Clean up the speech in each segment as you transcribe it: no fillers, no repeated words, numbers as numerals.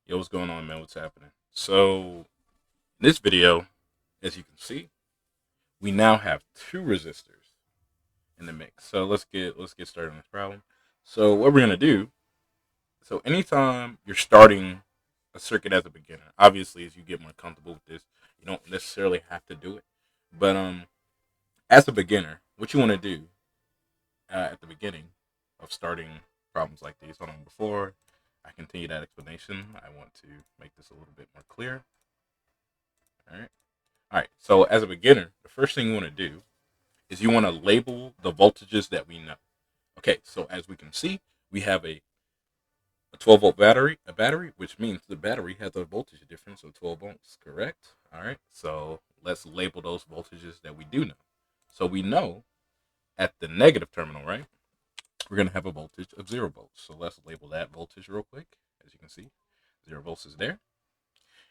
Yo, what's going on, man? What's happening? So, in this video, as you can see, we now have two resistors in the mix. So let's get started on this problem. So what we're gonna do, so anytime you're starting a circuit as a beginner, obviously as you get more comfortable with this, you don't necessarily have to do it. But as a beginner, what you want to do at the beginning of starting problems like these, hold on, before I continue that explanation, I want to make this a little bit more clear. All right. All right. So as a beginner, the first thing you want to do is you want to label the voltages that we know. Okay. So as we can see, we have a 12-volt battery, which means the battery has a voltage difference of 12 volts. Correct. All right. So let's label those voltages that we do know. So we know at the negative terminal, right? We're gonna have a voltage of 0 volts. So let's label that voltage real quick. As you can see, 0 volts is there,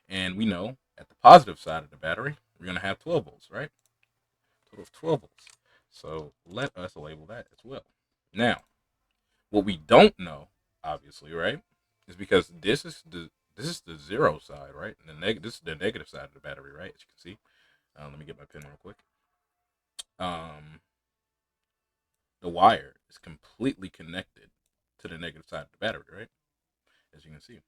and we know at the positive side of the battery, we're gonna have 12 volts, right? Total of 12 volts. So let us label that as well. Now, what we don't know, obviously, right, is because this is the zero side, right? And this is the negative side of the battery, right? As you can see. Let me get my pen real quick. Um, the wire is completely connected to the negative side of the battery, right? As you can see.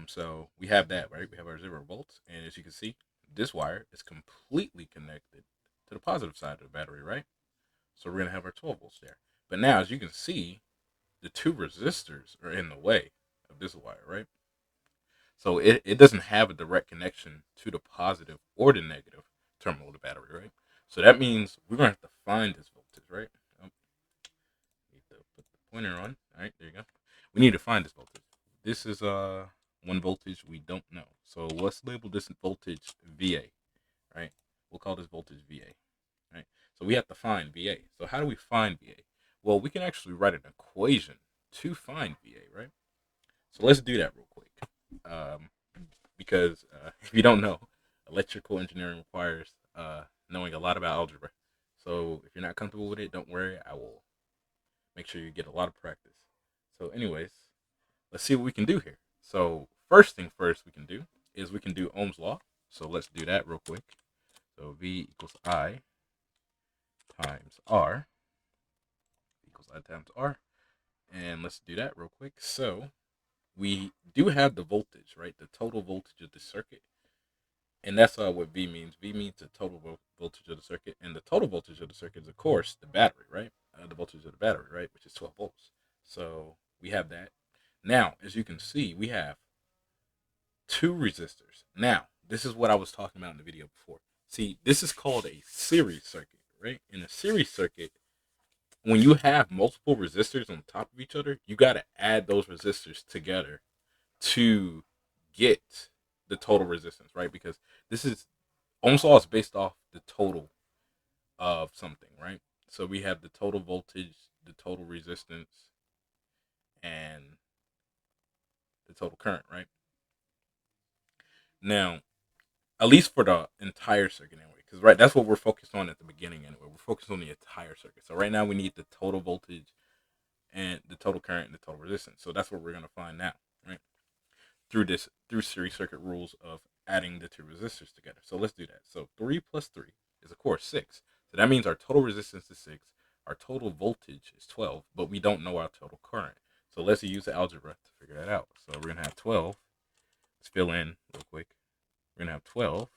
So we have that, right? We have our 0 volts, and as you can see, this wire is completely connected to the positive side of the battery, right? So we're gonna have our 12 volts there. But now, as you can see, the two resistors are in the way of this wire, right? So it doesn't have a direct connection to the positive or the negative terminal of the battery, right? So that means we're gonna have to find this voltage, right? Need to put the pointer on. All right, there you go. We need to find this voltage. This is one voltage we don't know. So let's label this voltage VA, right? We'll call this voltage VA, right? So we have to find VA. So how do we find VA? Well, we can actually write an equation to find VA, right? So let's do that real quick. Um, because if you don't know, electrical engineering requires knowing a lot about algebra. So if you're not comfortable with it, don't worry. I will make sure you get a lot of practice. So, anyways, let's see what we can do here. So, first thing first, we can do is we can do Ohm's law. So let's do that real quick. So V equals I times R equals I times R. And let's do that real quick. So we do have the voltage, right? The total voltage of the circuit. And that's what V means. V means the total voltage of the circuit. And the total voltage of the circuit is, of course, the battery, right? The voltage of the battery, right? Which is 12 volts. So we have that. Now, as you can see, we have two resistors. Now, this is what I was talking about in the video before. See, this is called a series circuit, right? In a series circuit, when you have multiple resistors on top of each other, you got to add those resistors together to get the total resistance, right? Because this is Ohm's law is based off the total of something, right? So we have the total voltage, the total resistance, and the total current, right? Now, at least for the entire circuit anyway, because right, that's what we're focused on at the beginning anyway. We're focused on the entire circuit. So right now we need the total voltage and the total current and the total resistance. So that's what we're gonna find now, right? Through series circuit rules of adding the two resistors together. So let's do that. So 3 plus 3 is of course 6. So that means our total resistance is 6. Our total voltage is 12, but we don't know our total current. So let's use the algebra to figure that out. So we're gonna have 12. Let's fill in real quick. We're gonna have 12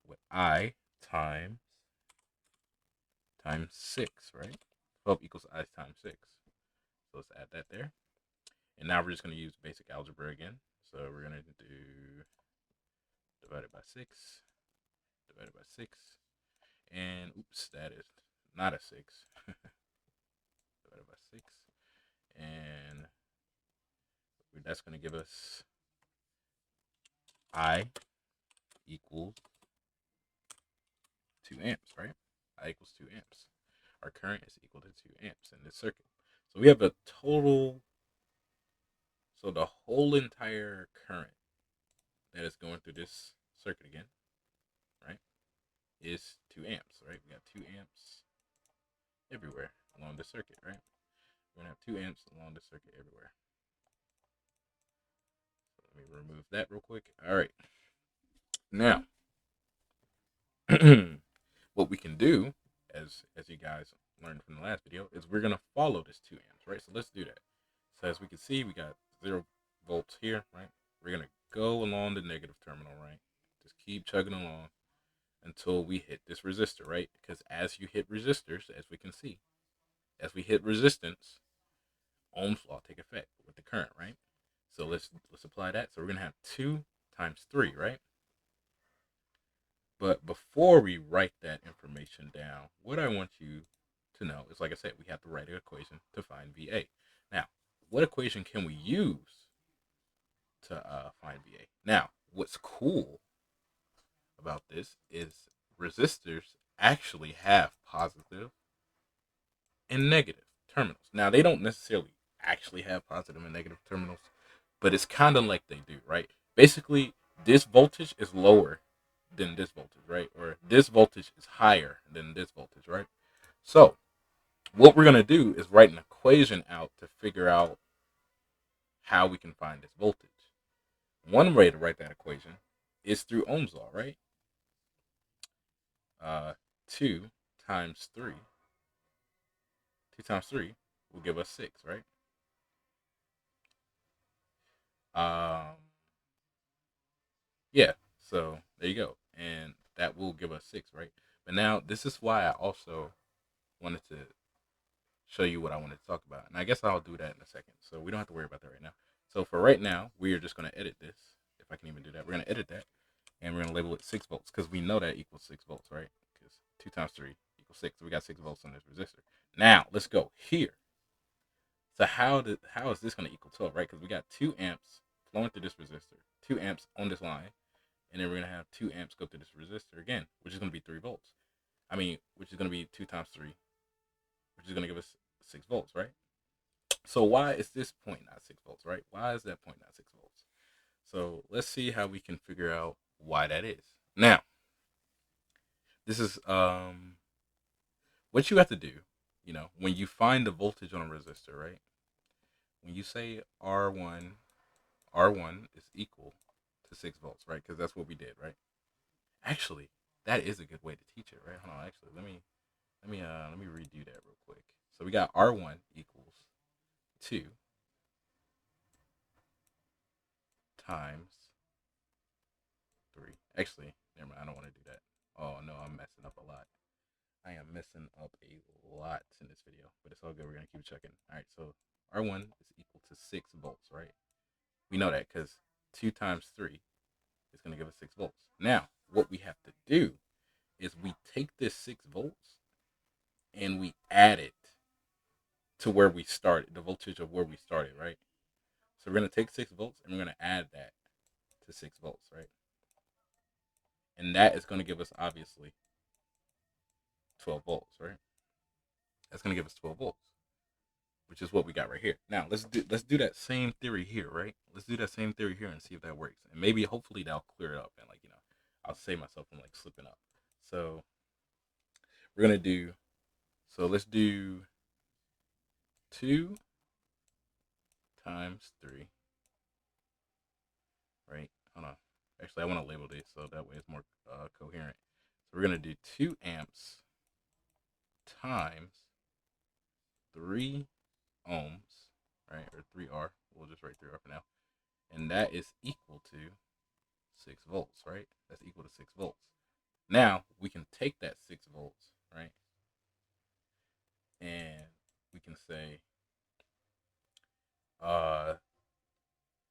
with I times 6, right? 12 equals I times 6. So let's add that there. And now we're just going to use basic algebra again. So we're going to do divided by 6, divided by 6. And oops, that is not a 6. Divided by 6. And that's going to give us I equals 2 amps, right? I equals 2 amps. Our current is equal to 2 amps in this circuit. So we have a total, so the whole entire current that is going through this circuit again, right, is 2 amps, right? We got 2 amps everywhere along the circuit, right? We're going to have 2 amps along the circuit everywhere. remove that real quick. All right. Now, what we can do, as you guys learned from the last video, is we're gonna follow this 2 amps, right? So let's do that. So as we can see, we got 0 volts here, right? We're gonna go along the negative terminal, right? Just keep chugging along until we hit this resistor, right? Because as you hit resistors, as we can see, as we hit resistance, Ohm's law take effect with the current, right? So let's apply that. So we're gonna have 2 times 3, right? But before we write that information down, what I want you to know is, like I said, we have to write an equation to find VA. Now, what equation can we use to find VA? Now, what's cool about this is resistors actually have positive and negative terminals. Now, they don't necessarily actually have positive and negative terminals, but it's kind of like they do, right? Basically, this voltage is lower than this voltage, right? Or this voltage is higher than this voltage, right? So what we're going to do is write an equation out to figure out how we can find this voltage. One way to write that equation is through Ohm's law, right? 2 times 3. 2 times 3 will give us 6, right? Yeah, so there you go. And that will give us 6, right? But now this is why I also wanted to show you what I wanted to talk about. And I guess I'll do that in a second. So we don't have to worry about that right now. So for right now, we are just going to edit this. If I can even do that, we're going to edit that. And we're going to label it 6 volts because we know that equals 6 volts, right? Because 2 times 3 equals 6. So we got 6 volts on this resistor. Now, let's go here. So how is this going to equal 12, right? Because we got 2 amps flowing through this resistor, 2 amps on this line, and then we're going to have 2 amps go through this resistor again, which is going to be 3 volts. Which is going to be 2 times 3, which is going to give us 6 volts, right? So why is this point not 6 volts, right? Why is that point not 6 volts? So let's see how we can figure out why that is. Now, this is what you have to do, when you find the voltage on a resistor, right? When you say R1 is equal to 6 volts, right? Because that's what we did, right? Actually, that is a good way to teach it, right? Hold on, actually, let me redo that real quick. So we got R1 equals 2 times 3. Actually, never mind, I don't want to do that. Oh no, I'm messing up a lot. I am messing up a lot in this video, but it's all good. We're gonna keep checking. All right, so R1 is equal to 6 volts, right? We know that because 2 times 3 is gonna give us 6 volts. Now, what we have to do is we take this 6 volts and we add it to where we started, the voltage of where we started, right? So we're gonna take 6 volts and we're gonna add that to 6 volts, right? And that is gonna give us obviously 12 volts, right? That's gonna give us 12 volts, which is what we got right here. Now let's do that same theory here, right? Let's do that same theory here and see if that works. And maybe hopefully that'll clear it up and I'll save myself from slipping up. So we're gonna do let's do 2 times 3. Right? Hold on. Actually, I want to label this so that way it's more coherent. So we're gonna do 2 amps times 3 ohms, right? Or 3R. We'll just write 3R for now. And that is equal to 6 volts, right? That's equal to 6 volts. Now, we can take that 6 volts, right? And we can say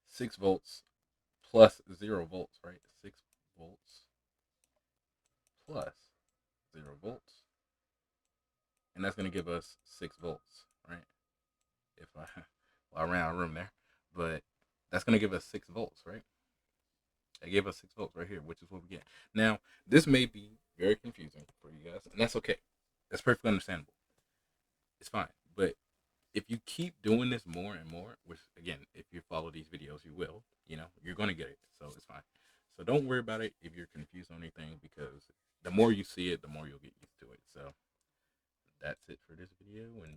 6 volts plus 0 volts, right? 6 volts plus 0 volts. And that's going to give us 6 volts, right? If I ran out of room there. But that's going to give us 6 volts, right? They gave us 6 volts right here, which is what we get. Now, this may be very confusing for you guys, and that's okay. That's perfectly understandable. It's fine. But if you keep doing this more and more, which, again, if you follow these videos, you will, you're going to get it. So it's fine. So don't worry about it if you're confused on anything, because the more you see it, the more you'll get used to it. So that's it for this video, and